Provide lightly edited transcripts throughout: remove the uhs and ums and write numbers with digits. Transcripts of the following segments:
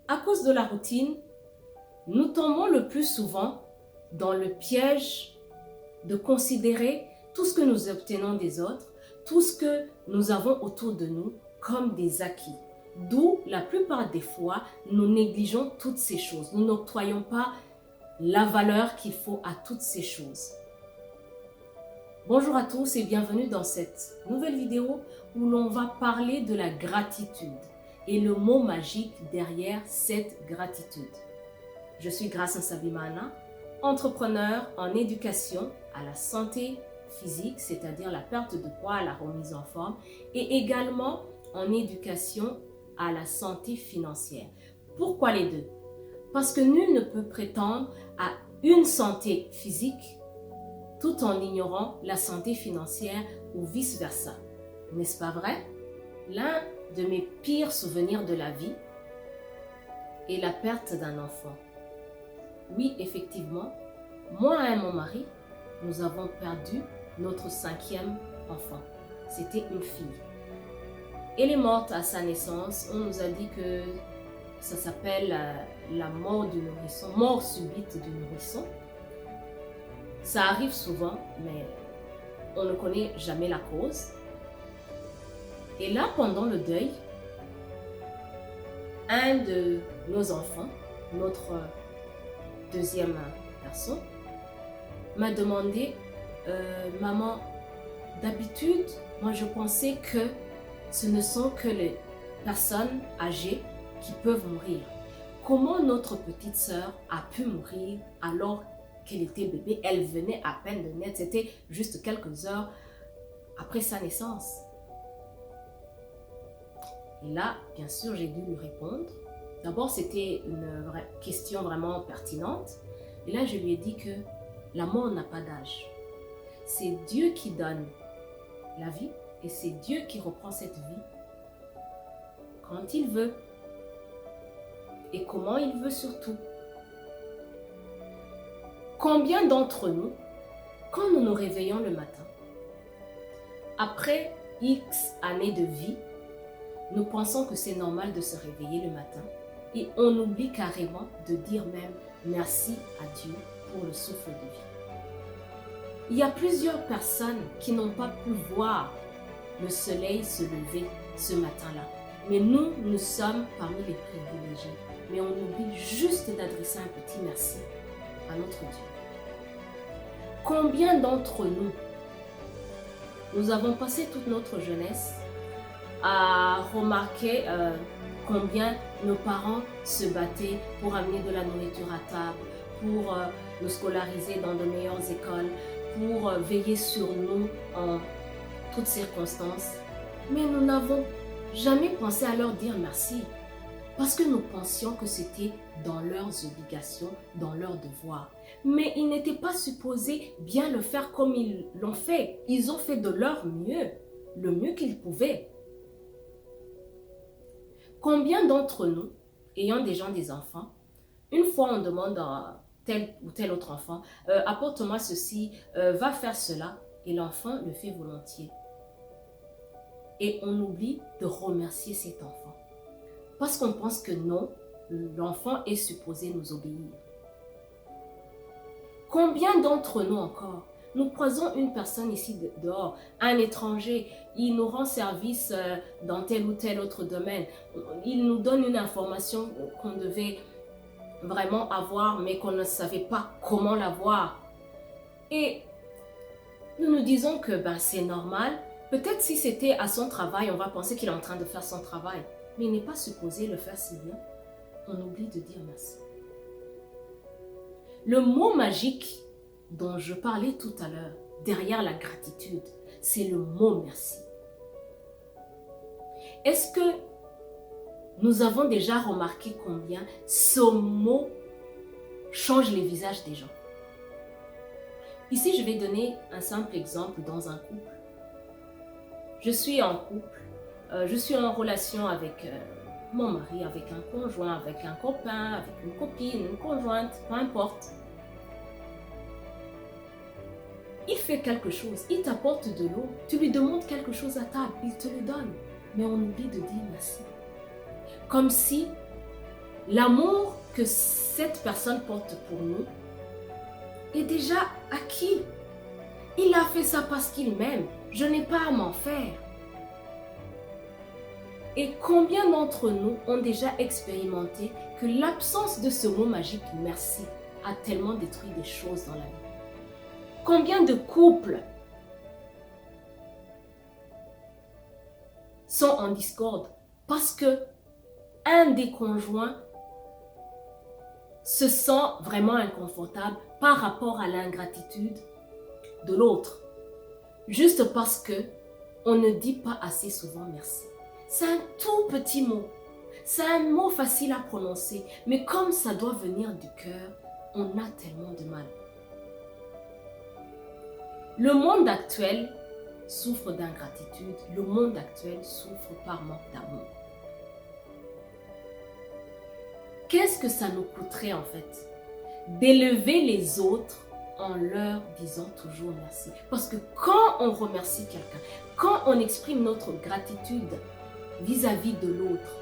À cause de la routine, nous tombons le plus souvent dans le piège de considérer tout ce que nous obtenons des autres, tout ce que nous avons autour de nous comme des acquis. D'où la plupart des fois, nous négligeons toutes ces choses. Nous n'octroyons pas la valeur qu'il faut à toutes ces choses. Bonjour à tous et bienvenue dans cette nouvelle vidéo où l'on va parler de la gratitude et le mot magique derrière cette gratitude. Je suis Grace Nsabimana, entrepreneur en éducation à la santé physique, c'est-à-dire la perte de poids, la remise en forme, et également en éducation à la santé financière. Pourquoi les deux? Parce que nul ne peut prétendre à une santé physique tout en ignorant la santé financière ou vice-versa. N'est-ce pas vrai? L'un de mes pires souvenirs de la vie est la perte d'un enfant. Oui, effectivement, moi et mon mari, nous avons perdu notre 5e enfant. C'était une fille. Elle est morte à sa naissance. On nous a dit que ça s'appelle la mort du nourrisson, mort subite du nourrisson. Ça arrive souvent, mais on ne connaît jamais la cause. Et là, pendant le deuil, un de nos enfants, notre 2e garçon, m'a demandé « Maman, d'habitude, moi je pensais que ce ne sont que les personnes âgées qui peuvent mourir. Comment notre petite sœur a pu mourir alors qu'elle était bébé? Elle venait à peine de naître, c'était juste quelques heures après sa naissance. » Et là, bien sûr, j'ai dû lui répondre. D'abord, c'était une question vraiment pertinente. Et là, je lui ai dit que la mort n'a pas d'âge. C'est Dieu qui donne la vie et c'est Dieu qui reprend cette vie quand il veut et comment il veut surtout. Combien d'entre nous, quand nous nous réveillons le matin, après X années de vie, nous pensons que c'est normal de se réveiller le matin et on oublie carrément de dire même merci à Dieu pour le souffle de vie. Il y a plusieurs personnes qui n'ont pas pu voir le soleil se lever ce matin-là. Mais nous sommes parmi les privilégiés. Mais on oublie juste d'adresser un petit merci à notre Dieu. Combien d'entre nous, nous avons passé toute notre jeunesse à remarquer combien nos parents se battaient pour amener de la nourriture à table, pour nous scolariser dans de meilleures écoles, pour veiller sur nous en toutes circonstances. Mais nous n'avons jamais pensé à leur dire merci parce que nous pensions que c'était dans leurs obligations, dans leurs devoirs. Mais ils n'étaient pas supposés bien le faire comme ils l'ont fait. Ils ont fait de leur mieux, le mieux qu'ils pouvaient. Combien d'entre nous, ayant déjà des enfants, une fois on demande à tel ou tel autre enfant, apporte-moi ceci, va faire cela, et l'enfant le fait volontiers. Et on oublie de remercier cet enfant. Parce qu'on pense que non, l'enfant est supposé nous obéir. Combien d'entre nous encore, nous croisons une personne ici dehors, un étranger, il nous rend service dans tel ou tel autre domaine. Il nous donne une information qu'on devait vraiment avoir, mais qu'on ne savait pas comment l'avoir. Et nous nous disons que c'est normal. Peut-être si c'était à son travail, on va penser qu'il est en train de faire son travail. Mais il n'est pas supposé le faire si bien. On oublie de dire merci. Le mot magique dont je parlais tout à l'heure, derrière la gratitude, c'est le mot merci. Est-ce que nous avons déjà remarqué combien ce mot change les visages des gens? Ici, je vais donner un simple exemple dans un couple. Je suis en couple, je suis en relation avec mon mari, avec un conjoint, avec un copain, avec une copine, une conjointe, peu importe. Il fait quelque chose, il t'apporte de l'eau, tu lui demandes quelque chose à table, il te le donne. Mais on oublie de dire merci. Comme si L'amour que cette personne porte pour nous est déjà acquis. Il a fait ça parce qu'il m'aime. Je n'ai pas à m'en faire. Et combien d'entre nous ont déjà expérimenté que l'absence de ce mot magique « merci » a tellement détruit des choses dans la vie? Combien de couples sont en discorde parce que un des conjoints se sent vraiment inconfortable par rapport à l'ingratitude de l'autre, juste parce que on ne dit pas assez souvent merci. C'est un tout petit mot, c'est un mot facile à prononcer, mais comme ça doit venir du cœur, on a tellement de mal. Le monde actuel souffre d'ingratitude, le monde actuel souffre par manque d'amour. Qu'est-ce que ça nous coûterait en fait d'élever les autres en leur disant toujours merci? Parce que quand on remercie quelqu'un, quand on exprime notre gratitude vis-à-vis de l'autre,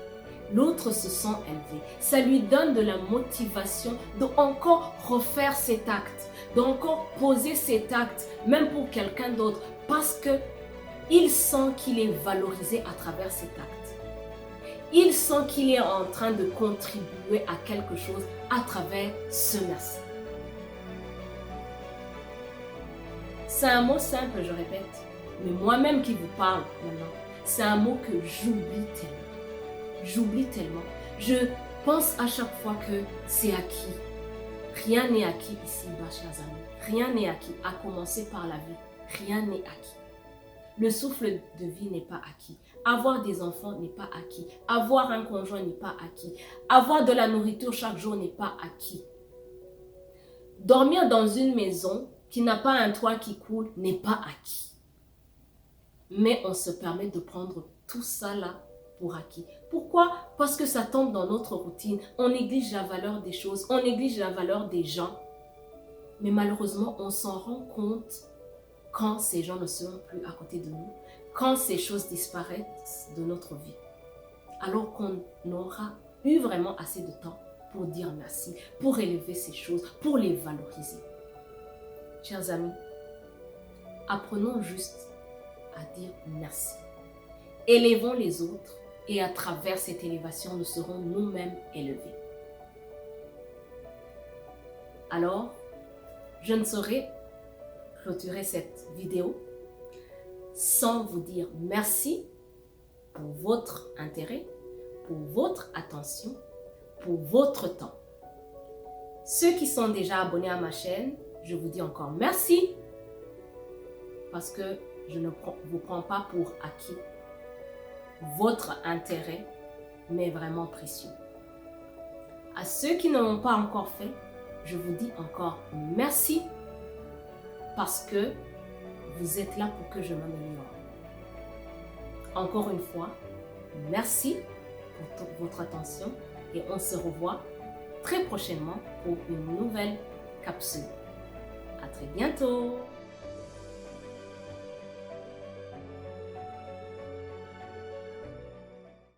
l'autre se sent élevé. Ça lui donne de la motivation d'encore refaire cet acte, d'encore poser cet acte, même pour quelqu'un d'autre, parce qu'il sent qu'il est valorisé à travers cet acte. Il sent qu'il est en train de contribuer à quelque chose à travers ce merci. C'est un mot simple, je répète, mais moi-même qui vous parle maintenant, c'est un mot que j'oublie tellement. J'oublie tellement. Je pense à chaque fois que c'est acquis. Rien n'est acquis ici-bas, chers amis. Rien n'est acquis, à commencer par la vie. Rien n'est acquis. Le souffle de vie n'est pas acquis. Avoir des enfants n'est pas acquis. Avoir un conjoint n'est pas acquis. Avoir de la nourriture chaque jour n'est pas acquis. Dormir dans une maison qui n'a pas un toit qui coule n'est pas acquis. Mais on se permet de prendre tout ça là pour acquis. Pourquoi? Parce que ça tombe dans notre routine. On néglige la valeur des choses, on néglige la valeur des gens. Mais malheureusement, on s'en rend compte quand ces gens ne seront plus à côté de nous, quand ces choses disparaissent de notre vie. Alors qu'on aura eu vraiment assez de temps pour dire merci, pour élever ces choses, pour les valoriser. Chers amis, apprenons juste à dire merci. Élevons les autres et à travers cette élévation, nous serons nous-mêmes élevés. Alors, je ne saurais clôturer cette vidéo sans vous dire merci pour votre intérêt, pour votre attention, pour votre temps. Ceux qui sont déjà abonnés à ma chaîne, je vous dis encore merci parce que je ne vous prends pas pour acquis. Votre intérêt m'est vraiment précieux. À ceux qui ne l'ont pas encore fait, je vous dis encore merci parce que vous êtes là pour que je m'améliore. Encore une fois, merci pour votre attention et on se revoit très prochainement pour une nouvelle capsule. À très bientôt!